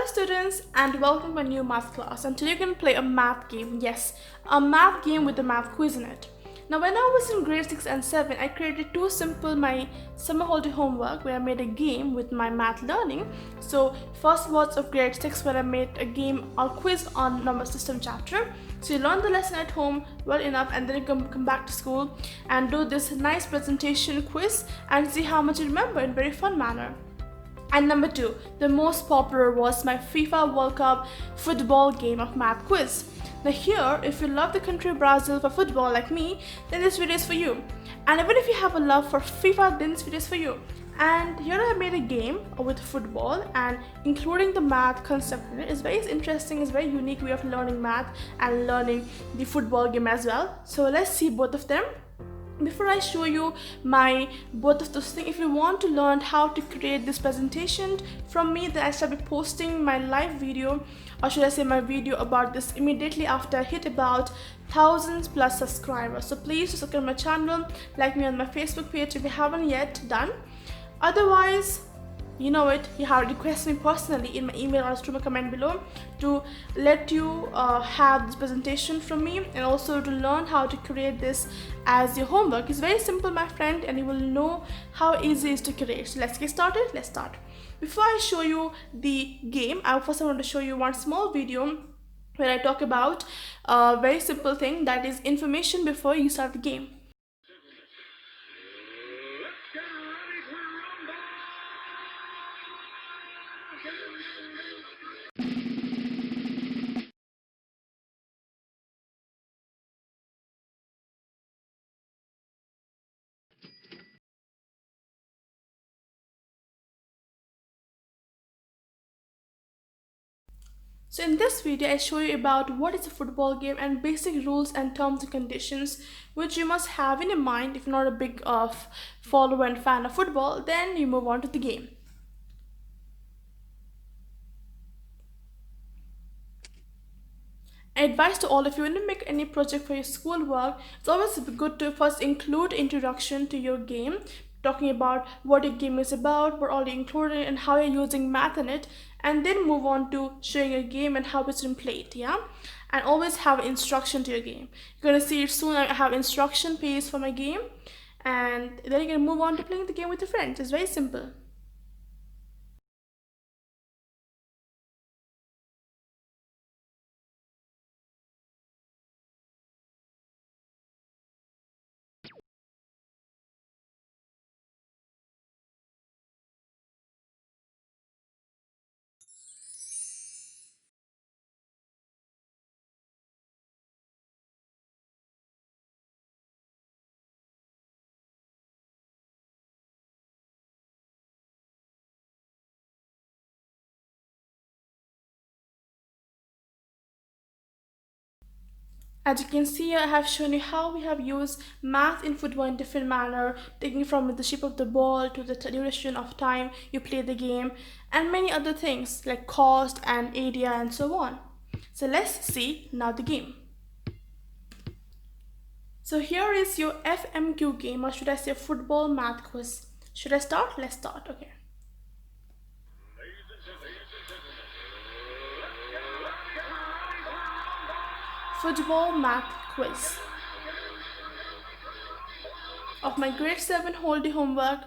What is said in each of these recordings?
Hello students and welcome to a new math class, and today you can play a math game. Yes, a math game with a math quiz in it. Now when I was in grade 6 and 7, I created two simple my summer holiday homework where I made a game with my math learning. So first was of grade 6 where I made a game or quiz on number system chapter. So you learn the lesson at home well enough, and then you come back to school and do this nice presentation quiz and see how much you remember in a very fun manner. And number 2, the most popular was my FIFA World Cup football game of math quiz. Now here, if you love the country Brazil for football like me, then this video is for you. And even if you have a love for FIFA, then this video is for you. And here I made a game with football and including the math concept in it. It's very interesting, it's a very unique way of learning math and learning the football game as well. So let's see both of them. Before I show you my both of those things, if you want to learn how to create this presentation from me, then I shall be posting my live video, or should I say my video about this immediately after I hit about 1000+ subscribers. So please subscribe to my channel, like me on my Facebook page if you haven't yet done. Otherwise, you know it, you have requested me personally in my email or through my comment below to let you have this presentation from me, and also to learn how to create this as your homework. It's very simple, my friend, and you will know how easy it is to create. So let's get started. Let's start. Before I show you the game, I want to show you one small video where I talk about a very simple thing, that is information before you start the game. So in this video, I show you about what is a football game and basic rules and terms and conditions which you must have in your mind. If you're not a big follower and fan of football, then you move on to the game. Advice to all of you: when you make any project for your schoolwork, it's always good to first include introduction to your game, talking about what your game is about, what all you included, and how you're using math in it, and then move on to showing your game and how it's been played. Yeah, and always have instruction to your game. You're gonna see it soon. I have instruction page for my game, and then you're gonna move on to playing the game with your friends. It's very simple. As you can see, I have shown you how we have used math in football in different manner, taking from the shape of the ball to the duration of time you play the game, and many other things like cost and area and so on. So let's see now the game. So here is your FMQ game, or should I say football math quiz. Should I start? Let's start. Okay. Football math quiz of my grade 7 holiday homework.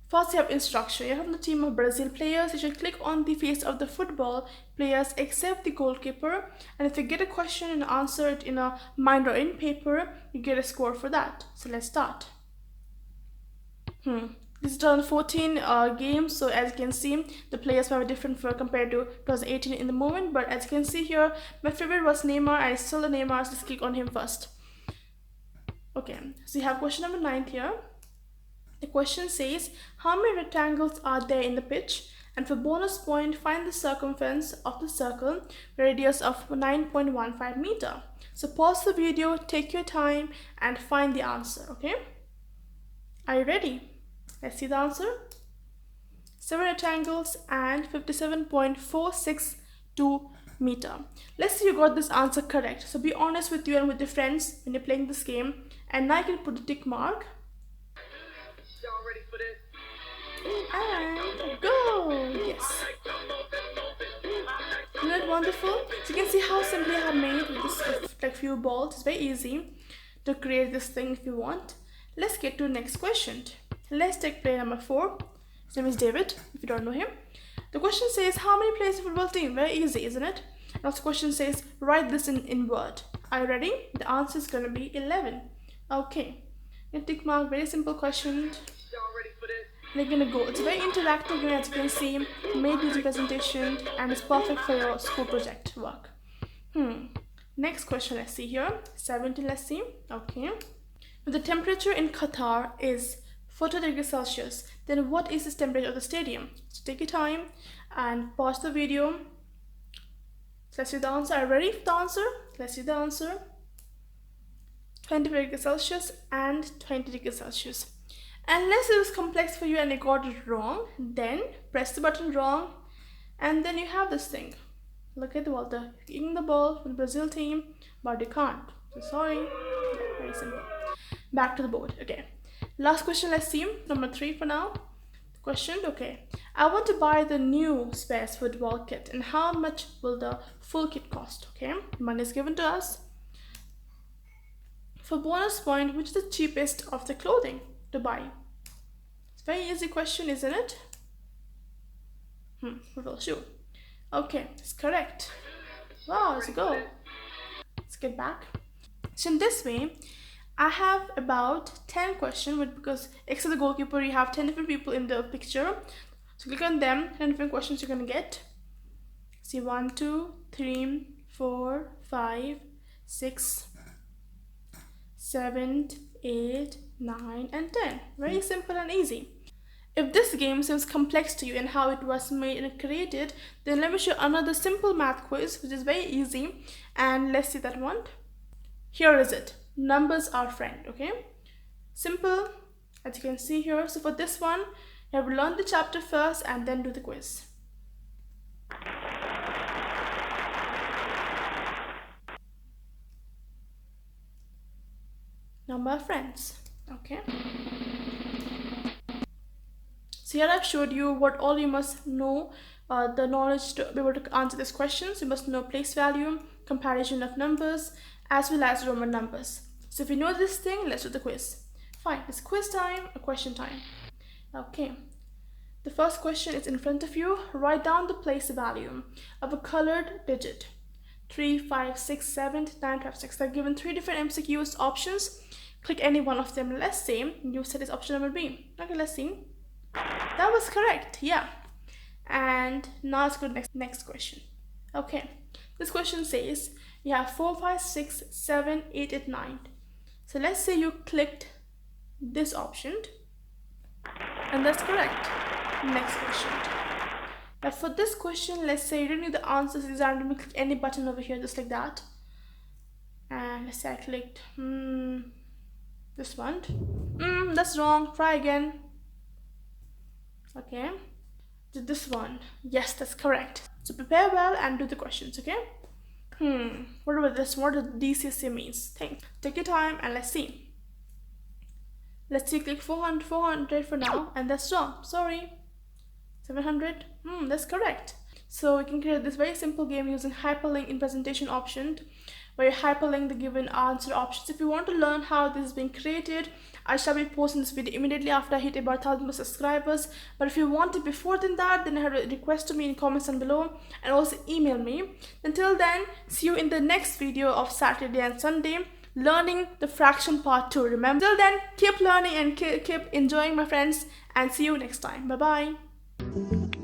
First, you have instruction. You have the team of Brazil players. You should click on the face of the football players except the goalkeeper, and if you get a question and answer it in a mind or in paper, you get a score for that. So let's start. This is 2014 game, so as you can see, the players were different compared to 2018 in the moment. But as you can see here, my favorite was Neymar. I still the Neymar, so let's click on him first. Okay, so you have question number 9 here. The question says, how many rectangles are there in the pitch? And for bonus point, find the circumference of the circle, radius of 9.15 meter. So pause the video, take your time, and find the answer. Okay, are you ready? Let's see the answer. 7 rectangles and 57.462 meter. Let's see you got this answer correct. So be honest with you and with your friends when you're playing this game. And now you can put the tick mark. Y'all ready for this? And go! Yes. wonderful? So you can see how simply I have made with this like few balls. It's very easy to create this thing if you want. Let's get to the next question. Let's take player number 4. His name is David, if you don't know him. The question says, how many players in a football team? Very easy, isn't it? Now the question says, write this in word. Are you ready? The answer is going to be 11. Okay. Tick mark, very simple question. They're gonna go. It's a very interactive game, as you can see, made using presentation, and it's perfect for your school project work. Next question, let's see here. 17, let's see. Okay. If the temperature in Qatar is 40 degrees Celsius, then what is the temperature of the stadium? So take your time and pause the video. So let's see the answer. Are you ready for the answer? Let's see the answer. 20 degrees Celsius and 20 degrees Celsius. Unless it was complex for you and you got it wrong, then press the button wrong and then you have this thing. Look at the ball, you're kicking the ball for the Brazil team, but you can't. So sorry. Okay, very simple. Back to the board. Okay. Last question, let's see. Number 3 for now. Question, okay. I want to buy the new Spares football kit, and how much will the full kit cost? Okay. Money is given to us. For bonus point, which is the cheapest of the clothing to buy? It's a very easy question, isn't it? Football shoe. Okay, it's correct. Wow, let's go. Let's get back. So in this way, I have about 10 questions, but because except the goalkeeper, you have 10 different people in the picture. So click on them, 10 different questions you're gonna get. See 1, 2, 3, 4, 5, 6, 7, 8, 9, and 10. Very simple and easy. If this game seems complex to you and how it was made and created, then let me show another simple math quiz, which is very easy. And let's see that one. Here is it. Numbers are friend, okay? Simple, as you can see here. So for this one, you have to learn the chapter first and then do the quiz. Number of friends, okay? So here I've showed you what all you must know, the knowledge to be able to answer these questions. You must know place value, comparison of numbers, as well as Roman numbers. So if you know this thing, let's do the quiz. Fine, it's quiz time or question time. Okay, the first question is in front of you. Write down the place value of a colored digit. 3, 5, 6, 7, 9, 12, 6. They're given 3 different MCQs options. Click any one of them. Let's say you said it's option number B. Okay, let's see. That was correct, yeah. And now let's go to next question. Okay, this question says you have 4, 5, 6, 7, 8, and 9. So let's say you clicked this option, and that's correct. Next question. But for this question, let's say you don't need the answers. Is I'm going to click any button over here, just like that. And let's say I clicked this one. That's wrong. Try again. Okay, did this one. Yes, that's correct. So prepare well and do the questions, okay? What about this? What does DCC means? Take your time and let's see. Let's see, click 400 for now, and that's wrong. Sorry. 700. That's correct. So we can create this very simple game using hyperlink in presentation option, where you hyperlink the given answer options. If you want to learn how this is being created, I shall be posting this video immediately after I hit about 1,000 subscribers. But if you want it before than that, then I have a request to me in comments down below, and also email me. Until then, see you in the next video of Saturday and Sunday, learning the fraction part 2. Remember, till then, keep learning and keep enjoying, my friends, and see you next time. Bye bye.